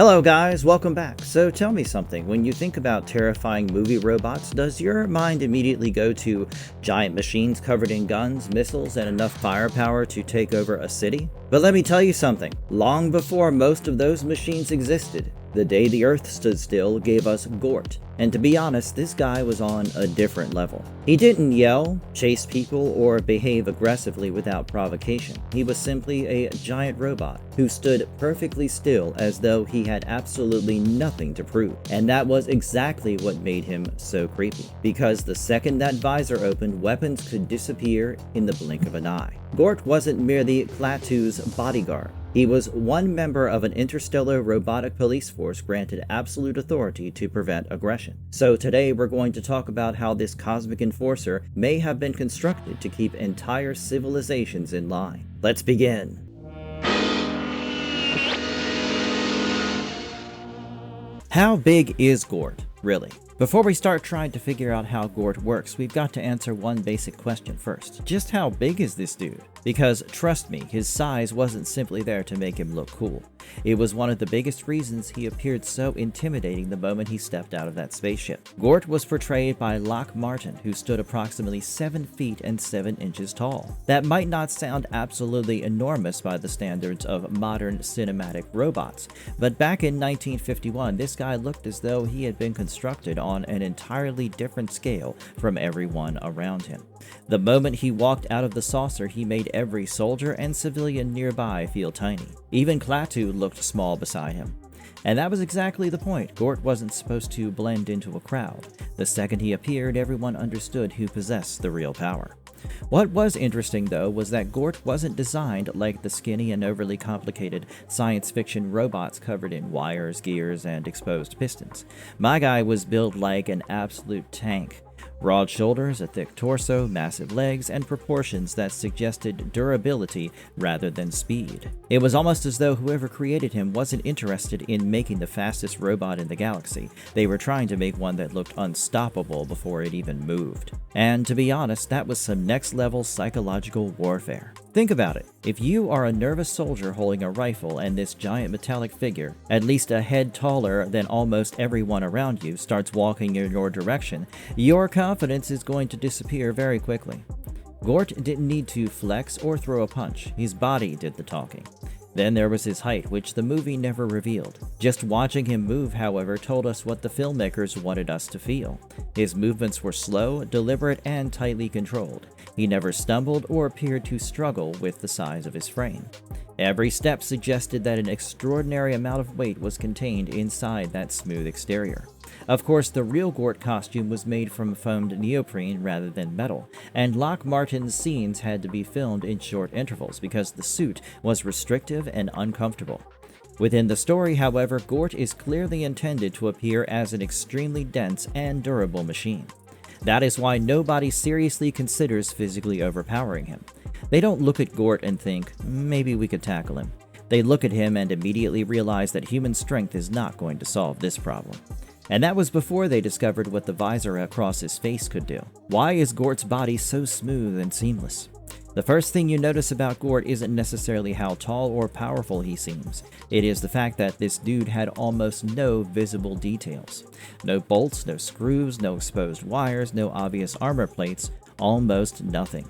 Hello guys, welcome back. So tell me something, when you think about terrifying movie robots, does your mind immediately go to giant machines covered in guns, missiles, and enough firepower to take over a city? But let me tell you something, long before most of those machines existed, the day the Earth stood still gave us Gort. And to be honest, this guy was on a different level. He didn't yell, chase people, or behave aggressively without provocation. He was simply a giant robot who stood perfectly still as though he had absolutely nothing to prove. And that was exactly what made him so creepy. Because the second that visor opened, weapons could disappear in the blink of an eye. Gort wasn't merely Klaatu's bodyguard. He was one member of an interstellar robotic police force granted absolute authority to prevent aggression. So today we're going to talk about how this cosmic enforcer may have been constructed to keep entire civilizations in line. Let's begin. How big is Gort, really? Before we start trying to figure out how Gort works, we've got to answer one basic question first. Just how big is this dude? Because, trust me, his size wasn't simply there to make him look cool. It was one of the biggest reasons he appeared so intimidating the moment he stepped out of that spaceship. Gort was portrayed by Lock Martin, who stood approximately 7 feet and 7 inches tall. That might not sound absolutely enormous by the standards of modern cinematic robots, but back in 1951, this guy looked as though he had been constructed on an entirely different scale from everyone around him. The moment he walked out of the saucer, he made every soldier and civilian nearby feel tiny. Even Klaatu looked small beside him. And that was exactly the point. Gort wasn't supposed to blend into a crowd. The second he appeared, everyone understood who possessed the real power. What was interesting, though, was that Gort wasn't designed like the skinny and overly complicated science fiction robots covered in wires, gears, and exposed pistons. My guy was built like an absolute tank. Broad shoulders, a thick torso, massive legs, and proportions that suggested durability rather than speed. It was almost as though whoever created him wasn't interested in making the fastest robot in the galaxy. They were trying to make one that looked unstoppable before it even moved. And to be honest, that was some next-level psychological warfare. Think about it. If you are a nervous soldier holding a rifle and this giant metallic figure, at least a head taller than almost everyone around you, starts walking in your direction, your confidence is going to disappear very quickly. Gort didn't need to flex or throw a punch. His body did the talking. Then there was his height, which the movie never revealed. Just watching him move, however, told us what the filmmakers wanted us to feel. His movements were slow, deliberate, and tightly controlled. He never stumbled or appeared to struggle with the size of his frame. Every step suggested that an extraordinary amount of weight was contained inside that smooth exterior. Of course, the real Gort costume was made from foamed neoprene rather than metal, and Lock Martin's scenes had to be filmed in short intervals because the suit was restrictive and uncomfortable. Within the story, however, Gort is clearly intended to appear as an extremely dense and durable machine. That is why nobody seriously considers physically overpowering him. They don't look at Gort and think, maybe we could tackle him. They look at him and immediately realize that human strength is not going to solve this problem. And that was before they discovered what the visor across his face could do. Why is Gort's body so smooth and seamless? The first thing you notice about Gort isn't necessarily how tall or powerful he seems. It is the fact that this dude had almost no visible details. No bolts, no screws, no exposed wires, no obvious armor plates, almost nothing.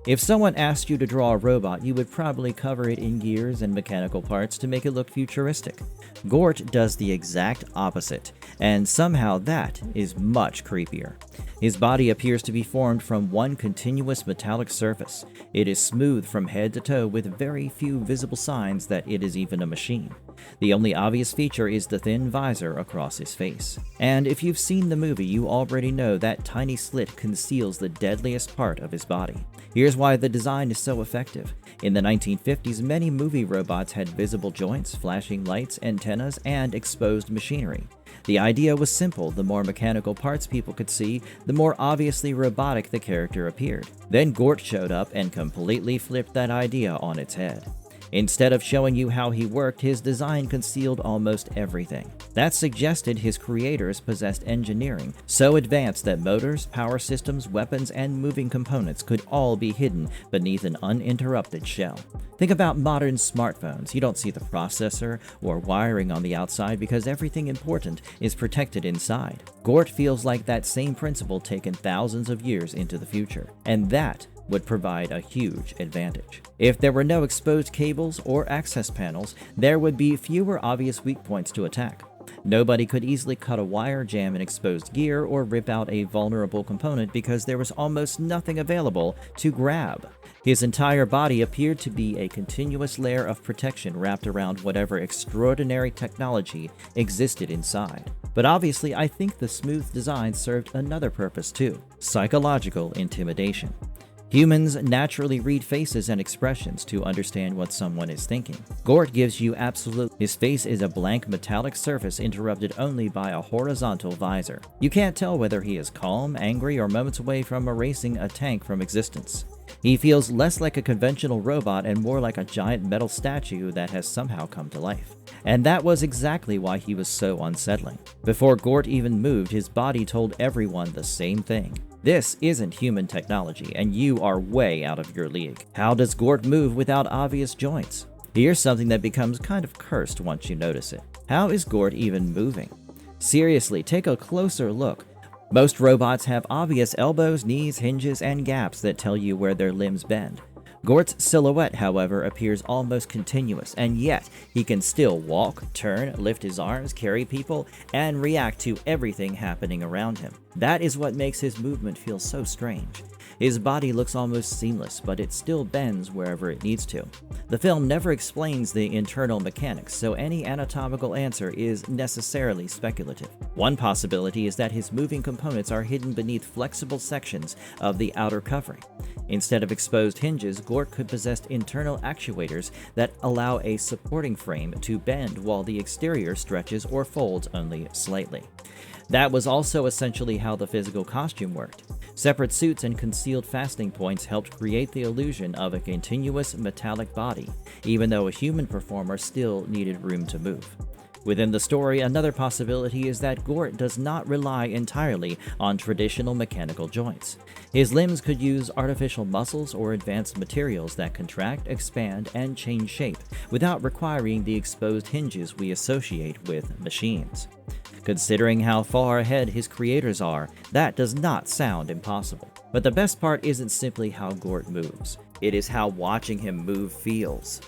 If someone asked you to draw a robot, you would probably cover it in gears and mechanical parts to make it look futuristic. Gort does the exact opposite, and somehow that is much creepier. His body appears to be formed from one continuous metallic surface. It is smooth from head to toe with very few visible signs that it is even a machine. The only obvious feature is the thin visor across his face. And if you've seen the movie, you already know that tiny slit conceals the deadliest part of his body. Here's why the design is so effective. In the 1950s, many movie robots had visible joints, flashing lights, antennas, and exposed machinery. The idea was simple. The more mechanical parts people could see, the more obviously robotic the character appeared. Then Gort showed up and completely flipped that idea on its head. Instead of showing you how he worked, his design concealed almost everything. That suggested his creators possessed engineering so advanced that motors, power systems, weapons, and moving components could all be hidden beneath an uninterrupted shell. Think about modern smartphones. You don't see the processor or wiring on the outside because everything important is protected inside. Gort feels like that same principle taken thousands of years into the future, and that would provide a huge advantage. If there were no exposed cables or access panels, there would be fewer obvious weak points to attack. Nobody could easily cut a wire, jam an exposed gear, or rip out a vulnerable component because there was almost nothing available to grab. His entire body appeared to be a continuous layer of protection wrapped around whatever extraordinary technology existed inside. But obviously, I think the smooth design served another purpose too: psychological intimidation. Humans naturally read faces and expressions to understand what someone is thinking. Gort gives you his face is a blank metallic surface interrupted only by a horizontal visor. You can't tell whether he is calm, angry, or moments away from erasing a tank from existence. He feels less like a conventional robot and more like a giant metal statue that has somehow come to life. And that was exactly why he was so unsettling. Before Gort even moved, his body told everyone the same thing: this isn't human technology, and you are way out of your league. How does Gort move without obvious joints? Here's something that becomes kind of cursed once you notice it. How is Gort even moving? Seriously, take a closer look. Most robots have obvious elbows, knees, hinges, and gaps that tell you where their limbs bend. Gort's silhouette, however, appears almost continuous, and yet he can still walk, turn, lift his arms, carry people, and react to everything happening around him. That is what makes his movement feel so strange. His body looks almost seamless, but it still bends wherever it needs to. The film never explains the internal mechanics, so any anatomical answer is necessarily speculative. One possibility is that his moving components are hidden beneath flexible sections of the outer covering. Instead of exposed hinges, Gort could possess internal actuators that allow a supporting frame to bend while the exterior stretches or folds only slightly. That was also essentially how the physical costume worked. Separate suits and concealed fastening points helped create the illusion of a continuous metallic body, even though a human performer still needed room to move. Within the story, another possibility is that Gort does not rely entirely on traditional mechanical joints. His limbs could use artificial muscles or advanced materials that contract, expand, and change shape without requiring the exposed hinges we associate with machines. Considering how far ahead his creators are, that does not sound impossible. But the best part isn't simply how Gort moves. It is how watching him move feels.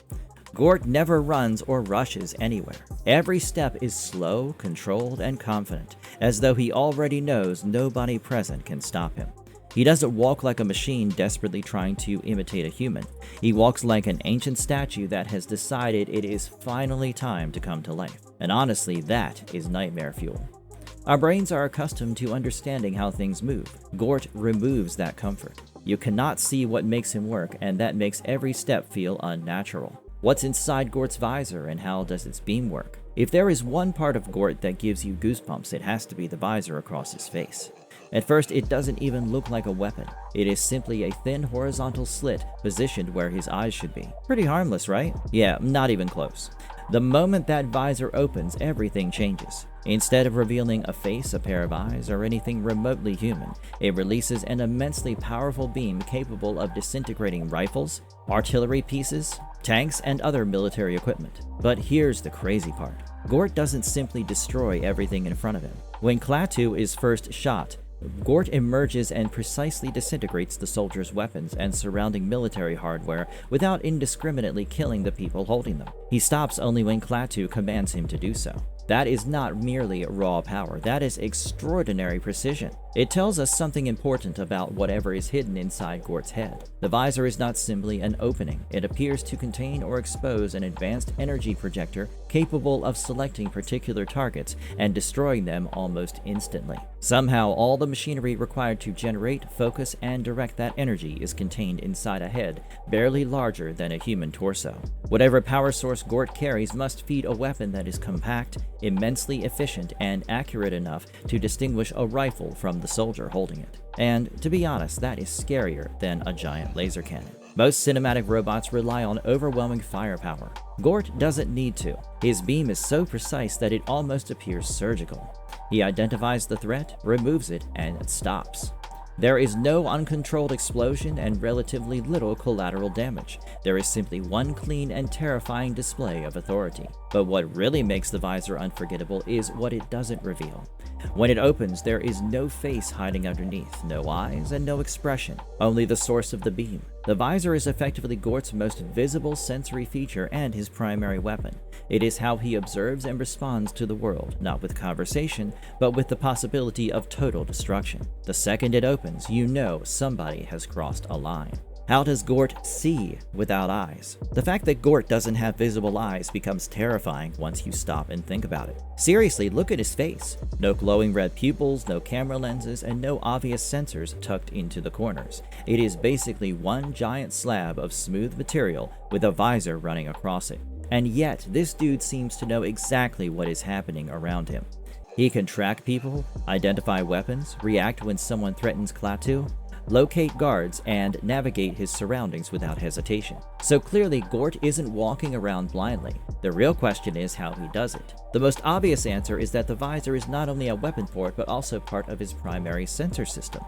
Gort never runs or rushes anywhere. Every step is slow, controlled, and confident, as though he already knows nobody present can stop him. He doesn't walk like a machine desperately trying to imitate a human. He walks like an ancient statue that has decided it is finally time to come to life. And honestly, that is nightmare fuel. Our brains are accustomed to understanding how things move. Gort removes that comfort. You cannot see what makes him work, and that makes every step feel unnatural. What's inside Gort's visor, and how does its beam work? If there is one part of Gort that gives you goosebumps, it has to be the visor across his face. At first, it doesn't even look like a weapon. It is simply a thin horizontal slit positioned where his eyes should be. Pretty harmless, right? Yeah, not even close. The moment that visor opens, everything changes. Instead of revealing a face, a pair of eyes, or anything remotely human, it releases an immensely powerful beam capable of disintegrating rifles, artillery pieces, tanks, and other military equipment. But here's the crazy part. Gort doesn't simply destroy everything in front of him. When Klaatu is first shot, Gort emerges and precisely disintegrates the soldiers' weapons and surrounding military hardware without indiscriminately killing the people holding them. He stops only when Klaatu commands him to do so. That is not merely raw power, that is extraordinary precision. It tells us something important about whatever is hidden inside Gort's head. The visor is not simply an opening. It appears to contain or expose an advanced energy projector capable of selecting particular targets and destroying them almost instantly. Somehow, all the machinery required to generate, focus, and direct that energy is contained inside a head barely larger than a human torso. Whatever power source Gort carries must feed a weapon that is compact, immensely efficient, and accurate enough to distinguish a rifle from the soldier holding it. And to be honest, that is scarier than a giant laser cannon. Most cinematic robots rely on overwhelming firepower. Gort doesn't need to. His beam is so precise that it almost appears surgical. He identifies the threat, removes it, and stops. There is no uncontrolled explosion and relatively little collateral damage. There is simply one clean and terrifying display of authority. But what really makes the visor unforgettable is what it doesn't reveal. When it opens, there is no face hiding underneath, no eyes, and no expression, only the source of the beam. The visor is effectively Gort's most visible sensory feature and his primary weapon. It is how he observes and responds to the world, not with conversation, but with the possibility of total destruction. The second it opens, you know somebody has crossed a line. How does Gort see without eyes? The fact that Gort doesn't have visible eyes becomes terrifying once you stop and think about it. Seriously, look at his face. No glowing red pupils, no camera lenses, and no obvious sensors tucked into the corners. It is basically one giant slab of smooth material with a visor running across it. And yet, this dude seems to know exactly what is happening around him. He can track people, identify weapons, react when someone threatens Klaatu, locate guards, and navigate his surroundings without hesitation. So clearly, Gort isn't walking around blindly. The real question is how he does it. The most obvious answer is that the visor is not only a weapon port, but also part of his primary sensor system.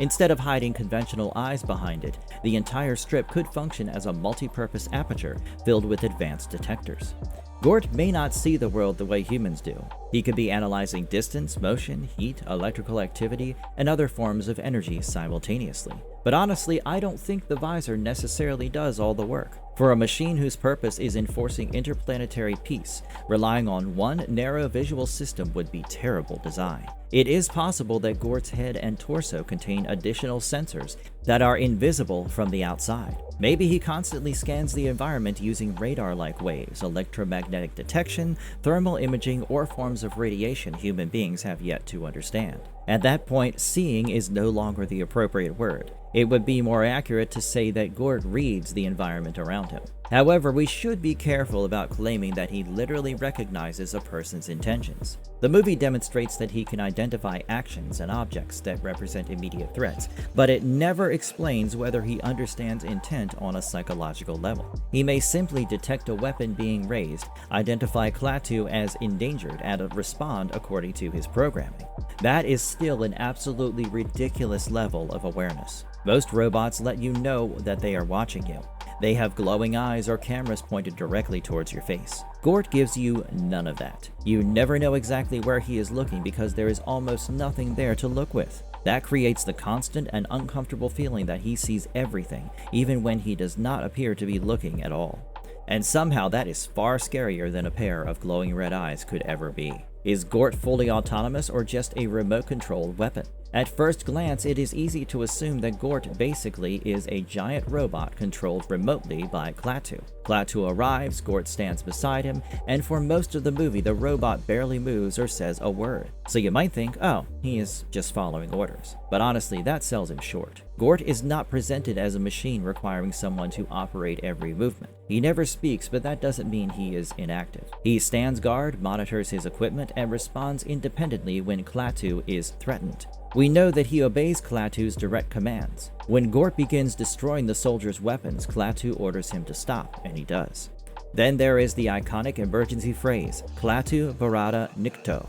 Instead of hiding conventional eyes behind it, the entire strip could function as a multi-purpose aperture filled with advanced detectors. Gort may not see the world the way humans do. He could be analyzing distance, motion, heat, electrical activity, and other forms of energy simultaneously. But honestly, I don't think the visor necessarily does all the work. For a machine whose purpose is enforcing interplanetary peace, relying on one narrow visual system would be terrible design. It is possible that Gort's head and torso contain additional sensors that are invisible from the outside. Maybe he constantly scans the environment using radar-like waves, electromagnetic detection, thermal imaging, or forms of radiation human beings have yet to understand. At that point, seeing is no longer the appropriate word. It would be more accurate to say that Gort reads the environment around him. However, we should be careful about claiming that he literally recognizes a person's intentions. The movie demonstrates that he can identify actions and objects that represent immediate threats, but it never explains whether he understands intent on a psychological level. He may simply detect a weapon being raised, identify Klaatu as endangered, and respond according to his programming. That is still an absolutely ridiculous level of awareness. Most robots let you know that they are watching you. They have glowing eyes or cameras pointed directly towards your face. Gort gives you none of that. You never know exactly where he is looking because there is almost nothing there to look with. That creates the constant and uncomfortable feeling that he sees everything, even when he does not appear to be looking at all. And somehow that is far scarier than a pair of glowing red eyes could ever be. Is Gort fully autonomous or just a remote-controlled weapon? At first glance, it is easy to assume that Gort basically is a giant robot controlled remotely by Klaatu. Klaatu arrives, Gort stands beside him, and for most of the movie the robot barely moves or says a word. So you might think, oh, he is just following orders. But honestly, that sells him short. Gort is not presented as a machine requiring someone to operate every movement. He never speaks, but that doesn't mean he is inactive. He stands guard, monitors his equipment, and responds independently when Klaatu is threatened. We know that he obeys Klaatu's direct commands. When Gort begins destroying the soldiers' weapons, Klaatu orders him to stop, and he does. Then there is the iconic emergency phrase, Klaatu Barada Nikto.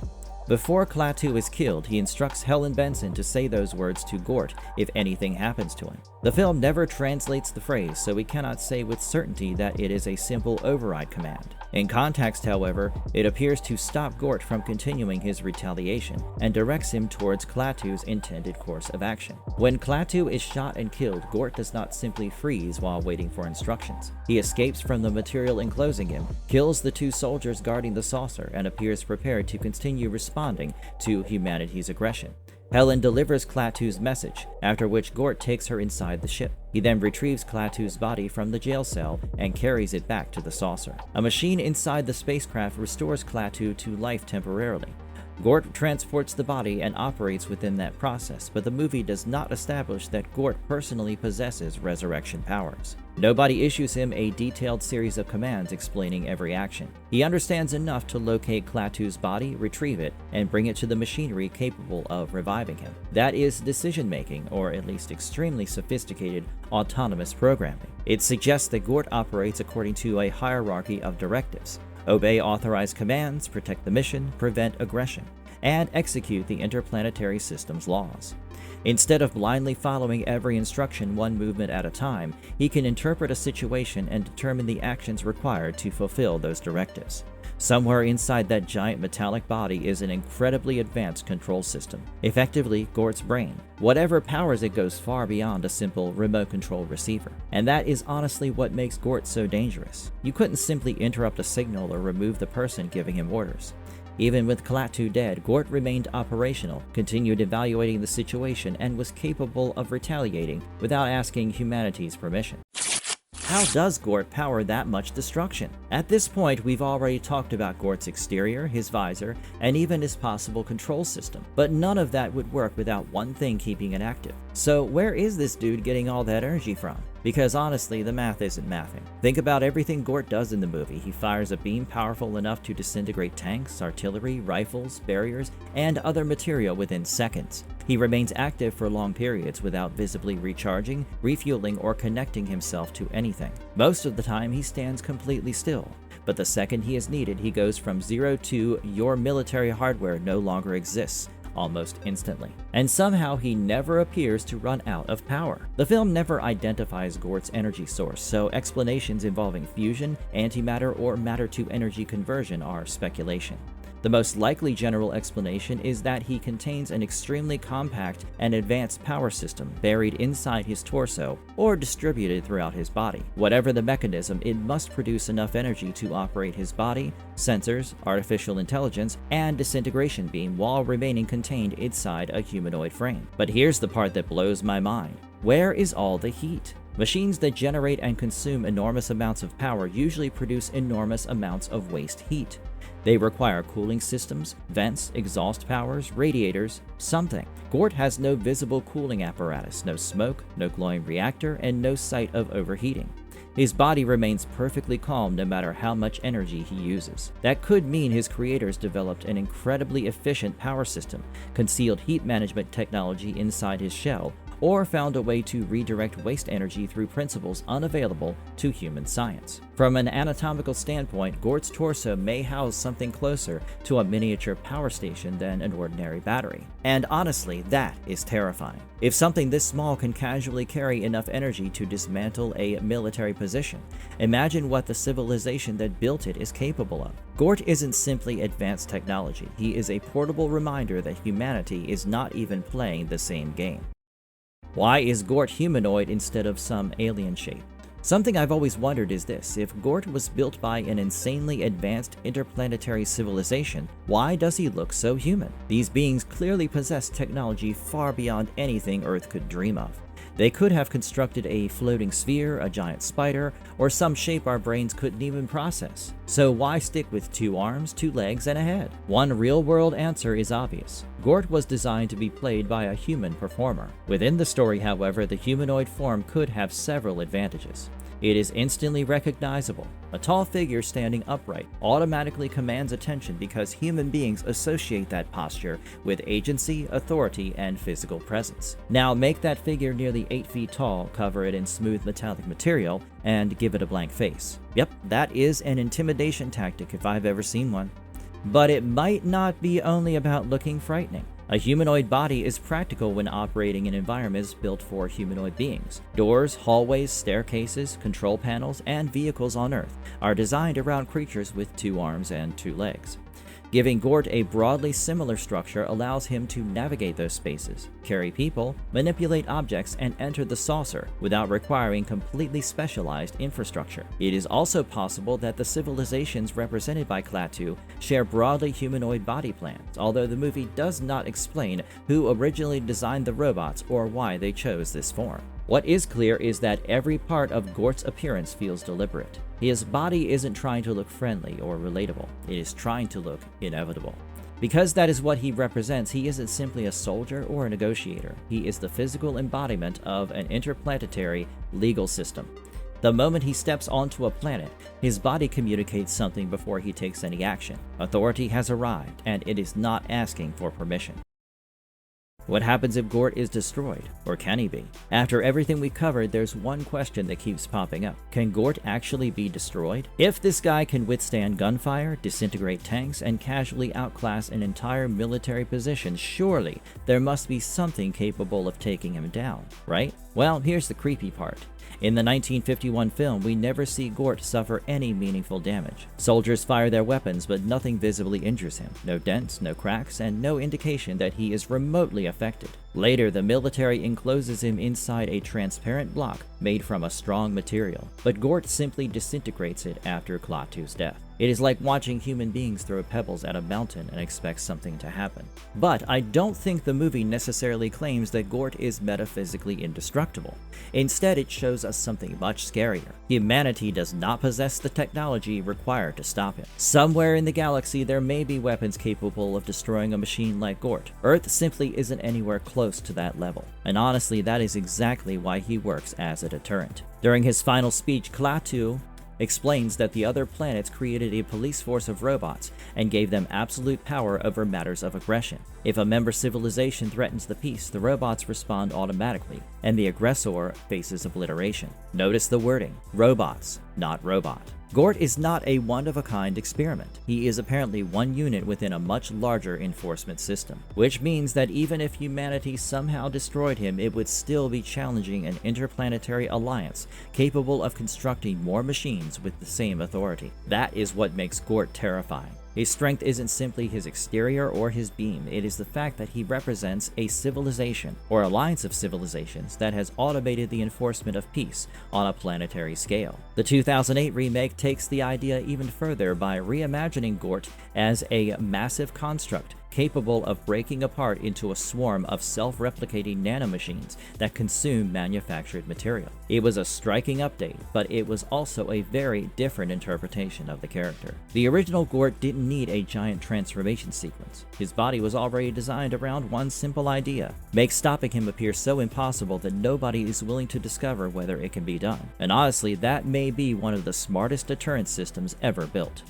Before Klaatu is killed, he instructs Helen Benson to say those words to Gort if anything happens to him. The film never translates the phrase, so we cannot say with certainty that it is a simple override command. In context, however, it appears to stop Gort from continuing his retaliation and directs him towards Klaatu's intended course of action. When Klaatu is shot and killed, Gort does not simply freeze while waiting for instructions. He escapes from the material enclosing him, kills the two soldiers guarding the saucer, and appears prepared to continue responding to humanity's aggression. Helen delivers Klaatu's message, after which Gort takes her inside the ship. He then retrieves Klaatu's body from the jail cell and carries it back to the saucer. A machine inside the spacecraft restores Klaatu to life temporarily. Gort transports the body and operates within that process, but the movie does not establish that Gort personally possesses resurrection powers. Nobody issues him a detailed series of commands explaining every action. He understands enough to locate Klaatu's body, retrieve it, and bring it to the machinery capable of reviving him. That is decision-making, or at least extremely sophisticated autonomous programming. It suggests that Gort operates according to a hierarchy of directives: obey authorized commands, protect the mission, prevent aggression, and execute the interplanetary system's laws. Instead of blindly following every instruction one movement at a time, he can interpret a situation and determine the actions required to fulfill those directives. Somewhere inside that giant metallic body is an incredibly advanced control system, effectively Gort's brain. Whatever powers it goes far beyond a simple remote control receiver. And that is honestly what makes Gort so dangerous. You couldn't simply interrupt a signal or remove the person giving him orders. Even with Klaatu dead, Gort remained operational, continued evaluating the situation, and was capable of retaliating without asking humanity's permission. How does Gort power that much destruction? At this point, we've already talked about Gort's exterior, his visor, and even his possible control system, but none of that would work without one thing keeping it active. So where is this dude getting all that energy from? Because honestly, the math isn't mathing. Think about everything Gort does in the movie. He fires a beam powerful enough to disintegrate tanks, artillery, rifles, barriers, and other material within seconds. He remains active for long periods without visibly recharging, refueling, or connecting himself to anything. Most of the time, he stands completely still. But the second he is needed, he goes from zero to your military hardware no longer exists, almost instantly. And somehow he never appears to run out of power. The film never identifies Gort's energy source, so explanations involving fusion, antimatter, or matter-to-energy conversion are speculation. The most likely general explanation is that he contains an extremely compact and advanced power system buried inside his torso or distributed throughout his body. Whatever the mechanism, it must produce enough energy to operate his body, sensors, artificial intelligence, and disintegration beam while remaining contained inside a humanoid frame. But here's the part that blows my mind. Where is all the heat? Machines that generate and consume enormous amounts of power usually produce enormous amounts of waste heat. They require cooling systems, vents, exhaust powers, radiators, something. Gort has no visible cooling apparatus, no smoke, no glowing reactor, and no sight of overheating. His body remains perfectly calm no matter how much energy he uses. That could mean his creators developed an incredibly efficient power system, concealed heat management technology inside his shell, or found a way to redirect waste energy through principles unavailable to human science. From an anatomical standpoint, Gort's torso may house something closer to a miniature power station than an ordinary battery. And honestly, that is terrifying. If something this small can casually carry enough energy to dismantle a military position, imagine what the civilization that built it is capable of. Gort isn't simply advanced technology, he is a portable reminder that humanity is not even playing the same game. Why is Gort humanoid instead of some alien shape? Something I've always wondered is this: if Gort was built by an insanely advanced interplanetary civilization, why does he look so human? These beings clearly possess technology far beyond anything Earth could dream of. They could have constructed a floating sphere, a giant spider, or some shape our brains couldn't even process. So why stick with 2 arms, 2 legs, and a head? One real-world answer is obvious. Gort was designed to be played by a human performer. Within the story, however, the humanoid form could have several advantages. It is instantly recognizable. A tall figure standing upright automatically commands attention because human beings associate that posture with agency, authority, and physical presence. Now make that figure nearly 8 feet tall, cover it in smooth metallic material, and give it a blank face. Yep, that is an intimidation tactic if I've ever seen one. But it might not be only about looking frightening. A humanoid body is practical when operating in environments built for humanoid beings. Doors, hallways, staircases, control panels, and vehicles on Earth are designed around creatures with 2 arms and 2 legs. Giving Gort a broadly similar structure allows him to navigate those spaces, carry people, manipulate objects, and enter the saucer without requiring completely specialized infrastructure. It is also possible that the civilizations represented by Klaatu share broadly humanoid body plans, although the movie does not explain who originally designed the robots or why they chose this form. What is clear is that every part of Gort's appearance feels deliberate. His body isn't trying to look friendly or relatable, it is trying to look inevitable. Because that is what he represents, he isn't simply a soldier or a negotiator. He is the physical embodiment of an interplanetary legal system. The moment he steps onto a planet, his body communicates something before he takes any action. Authority has arrived, and it is not asking for permission. What happens if Gort is destroyed? Or can he be? After everything we covered, there's one question that keeps popping up. Can Gort actually be destroyed? If this guy can withstand gunfire, disintegrate tanks, and casually outclass an entire military position, surely there must be something capable of taking him down, right? Well, here's the creepy part. In the 1951 film, we never see Gort suffer any meaningful damage. Soldiers fire their weapons, but nothing visibly injures him. No dents, no cracks, and no indication that he is remotely affected. Later, the military encloses him inside a transparent block made from a strong material, but Gort simply disintegrates it after Klaatu's death. It is like watching human beings throw pebbles at a mountain and expect something to happen. But I don't think the movie necessarily claims that Gort is metaphysically indestructible. Instead, it shows us something much scarier. Humanity does not possess the technology required to stop him. Somewhere in the galaxy, there may be weapons capable of destroying a machine like Gort. Earth simply isn't anywhere close to that level. And honestly, that is exactly why he works as a deterrent. During his final speech, Klaatu explains that the other planets created a police force of robots and gave them absolute power over matters of aggression. If a member civilization threatens the peace, the robots respond automatically, and the aggressor faces obliteration. Notice the wording: robots, not robot. Gort is not a one-of-a-kind experiment. He is apparently one unit within a much larger enforcement system, which means that even if humanity somehow destroyed him, it would still be challenging an interplanetary alliance capable of constructing more machines with the same authority. That is what makes Gort terrifying. His strength isn't simply his exterior or his beam, it is the fact that he represents a civilization, or alliance of civilizations, that has automated the enforcement of peace on a planetary scale. The 2008 remake takes the idea even further by reimagining Gort as a massive construct capable of breaking apart into a swarm of self-replicating nanomachines that consume manufactured material. It was a striking update, but it was also a very different interpretation of the character. The original Gort didn't need a giant transformation sequence. His body was already designed around one simple idea: make stopping him appear so impossible that nobody is willing to discover whether it can be done. And honestly, that may be one of the smartest deterrence systems ever built.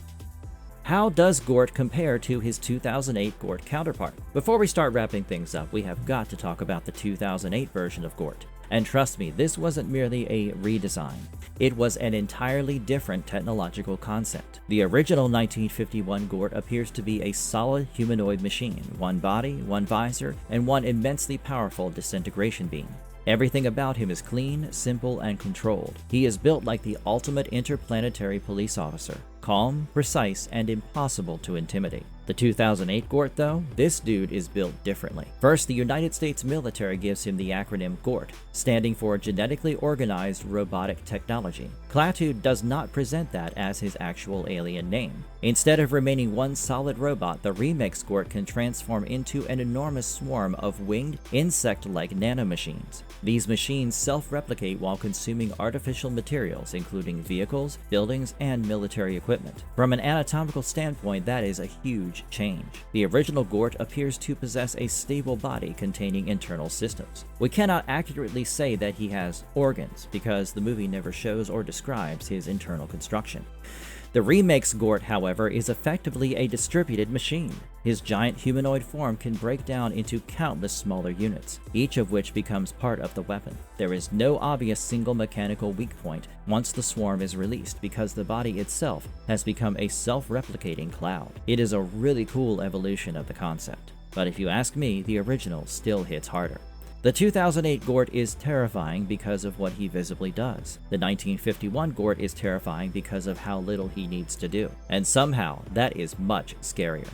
How does Gort compare to his 2008 Gort counterpart? Before we start wrapping things up, we have got to talk about the 2008 version of Gort. And trust me, this wasn't merely a redesign. It was an entirely different technological concept. The original 1951 Gort appears to be a solid humanoid machine, one body, one visor, and one immensely powerful disintegration beam. Everything about him is clean, simple, and controlled. He is built like the ultimate interplanetary police officer. Calm, precise, and impossible to intimidate. The 2008 Gort, though, this dude is built differently. First, the United States military gives him the acronym Gort, standing for Genetically Organized Robotic Technology. Klaatu does not present that as his actual alien name. Instead of remaining one solid robot, the remix Gort can transform into an enormous swarm of winged, insect-like nanomachines. These machines self-replicate while consuming artificial materials, including vehicles, buildings, and military equipment. From an anatomical standpoint, that is a huge change. The original Gort appears to possess a stable body containing internal systems. We cannot accurately say that he has organs, because the movie never shows or describes his internal construction. The remake's Gort, however, is effectively a distributed machine. His giant humanoid form can break down into countless smaller units, each of which becomes part of the weapon. There is no obvious single mechanical weak point once the swarm is released, because the body itself has become a self-replicating cloud. It is a really cool evolution of the concept, but if you ask me, the original still hits harder. The 2008 Gort is terrifying because of what he visibly does. The 1951 Gort is terrifying because of how little he needs to do. And somehow, that is much scarier.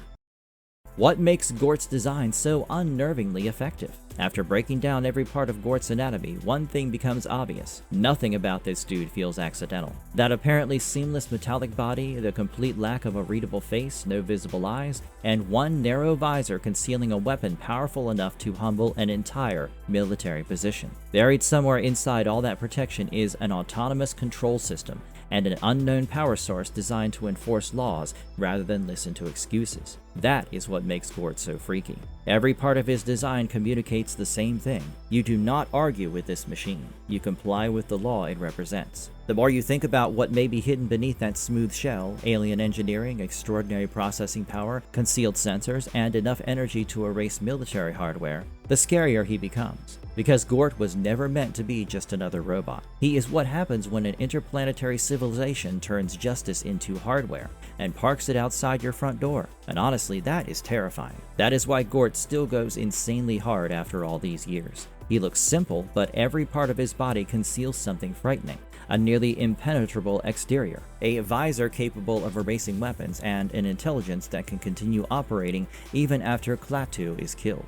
What makes Gort's design so unnervingly effective? After breaking down every part of Gort's anatomy, one thing becomes obvious. Nothing about this dude feels accidental. That apparently seamless metallic body, the complete lack of a readable face, no visible eyes, and one narrow visor concealing a weapon powerful enough to humble an entire military position. Buried somewhere inside all that protection is an autonomous control system and an unknown power source designed to enforce laws rather than listen to excuses. That is what makes Gort so freaky. Every part of his design communicates the same thing. You do not argue with this machine. You comply with the law it represents. The more you think about what may be hidden beneath that smooth shell, alien engineering, extraordinary processing power, concealed sensors, and enough energy to erase military hardware, the scarier he becomes. Because Gort was never meant to be just another robot. He is what happens when an interplanetary civilization turns justice into hardware and parks it outside your front door. And honestly, that is terrifying. That is why Gort still goes insanely hard after all these years. He looks simple, but every part of his body conceals something frightening. A nearly impenetrable exterior, a visor capable of erasing weapons, and an intelligence that can continue operating even after Klaatu is killed.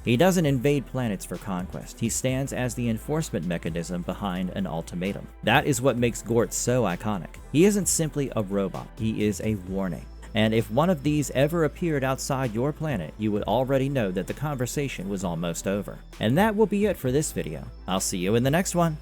He doesn't invade planets for conquest. He stands as the enforcement mechanism behind an ultimatum. That is what makes Gort so iconic. He isn't simply a robot, he is a warning. And if one of these ever appeared outside your planet, you would already know that the conversation was almost over. And that will be it for this video. I'll see you in the next one.